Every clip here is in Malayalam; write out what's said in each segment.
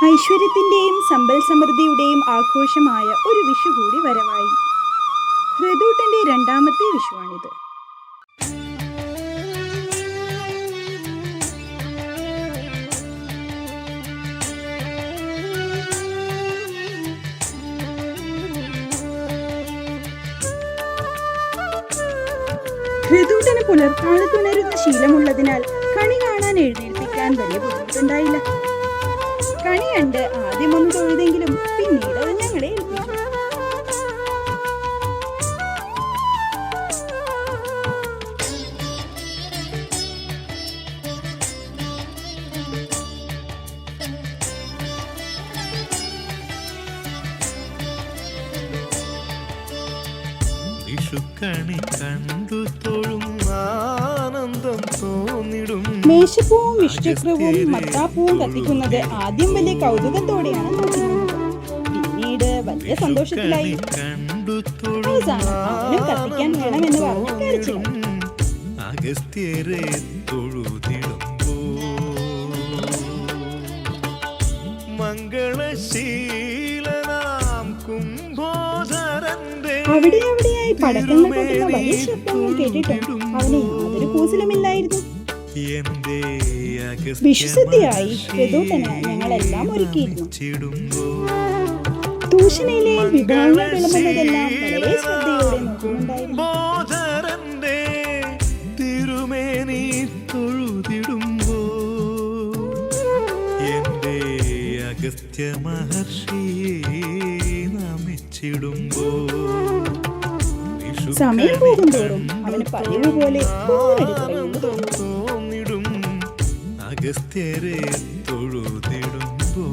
ഐശ്വര്യത്തിന്റെയും സമ്പൽ സമൃദ്ധിയുടെയും ആഘോഷമായ ഒരു വിഷു കൂടി വരവായി. ഋതൂട്ടന്റെ രണ്ടാമത്തെ വിഷുവാണിത്. ഋതൂട്ടന് പുലർക്കാലത്തുണരുന്ന ശീലമുള്ളതിനാൽ കണി കാണാൻ എഴുന്നേൽപ്പിക്കാൻ വലിയ ബുദ്ധിമുട്ടുണ്ടായില്ല. കണി കണ്ട് ആദ്യമൊന്ന് തൊഴുതെങ്കിലും പിന്നീട് അത് ഞങ്ങളെ ഏൽപ്പിച്ചു. വിഷുക്കണി കണ്ടു തൊഴും ആനന്ദം തോന്നിടും. മേശപ്പൂവും വിഷുചക്രവും മത്താപ്പൂവും കത്തിക്കുന്നത് ആദ്യം വലിയ കൗതുകത്തോടെയാണ് നോക്കുന്നത്. പിന്നീട് വലിയ സന്തോഷത്തിലായി. അവസാനം അവനും കത്തിക്കാൻ വേണമെന്ന് പറഞ്ഞ് കരച്ചിലായി. അഗസ്ത്യരെ തൊഴുതിടുമ്പോ മംഗളശീലനാം കുംഭോധരന്റെ അവിടെ അവിടെയായി പടക്കങ്ങൾ പൊട്ടുന്ന വലിയ ശബ്ദങ്ങൾ കേട്ടിട്ടും അവന് യാതൊരു കൂസലുമില്ലായിരുന്നു. വിഷുസദ്യയായി ഋതൂട്ടന് ഞങ്ങളെല്ലാം ഒരുക്കിയിരുന്നു. തൂഷണിയിലെയും വിഭവങ്ങൾ വിളമ്പുന്നതെല്ലാം വളരെ ശ്രദ്ധയോടെ നോക്കുന്നുണ്ടായിരുന്നു. തിരുമേനി തൊഴുതിടുമ്പോ എന്റെ അഗസ്ത്യ മഹർഷിയെ നമിച്ചിടുമ്പോ സമയം പോകുന്തോറും അവന് പതിവ് പോലെ തോന്നിടും. അഗസ്ത്യരെ തൊഴുതിടുമ്പോ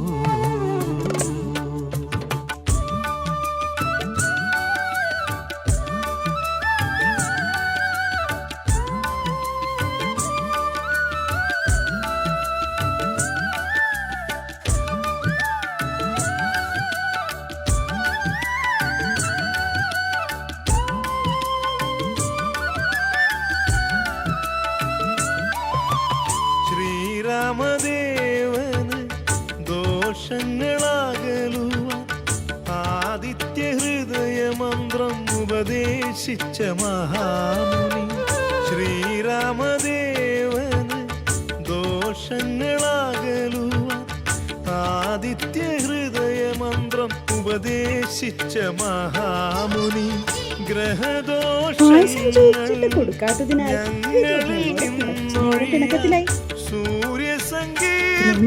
ശ്രീരാമദേവന് ദോഷങ്ങളാകലുവാൻ ആദിത്യ ഹൃദയമന്ത്രം ഉപദേശിച്ച മഹാമുനി. ശ്രീരാമദേവന് ദോഷങ്ങളാകലുവാൻ ആദിത്യ ഹൃദയമന്ത്രം ഉപദേശിച്ച മഹാമുനി. ഗ്രഹദോഷങ്ങൾ കൊടുക്കാത്തതിനായി സൂര്യസംഗീതവും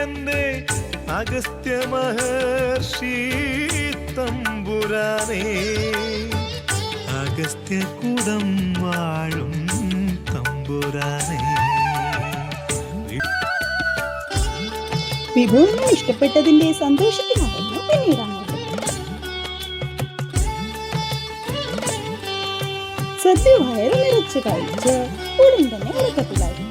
എന്റെ അഗസ്ത്യ മഹർഷി തമ്പുരാനേ. അഗസ്ത്യ കുടം വാഴും തമ്പുരാനേ. വിഭവങ്ങൾ ഇഷ്ടപ്പെട്ടതിന്റെ സന്തോഷത്തിലായിരുന്നു പിന്നീടാണ് സദ്യ വയറ് നിറച്ച് കഴിച്ച് ഉടൻ തന്നെ ഉറക്കത്തിലായി.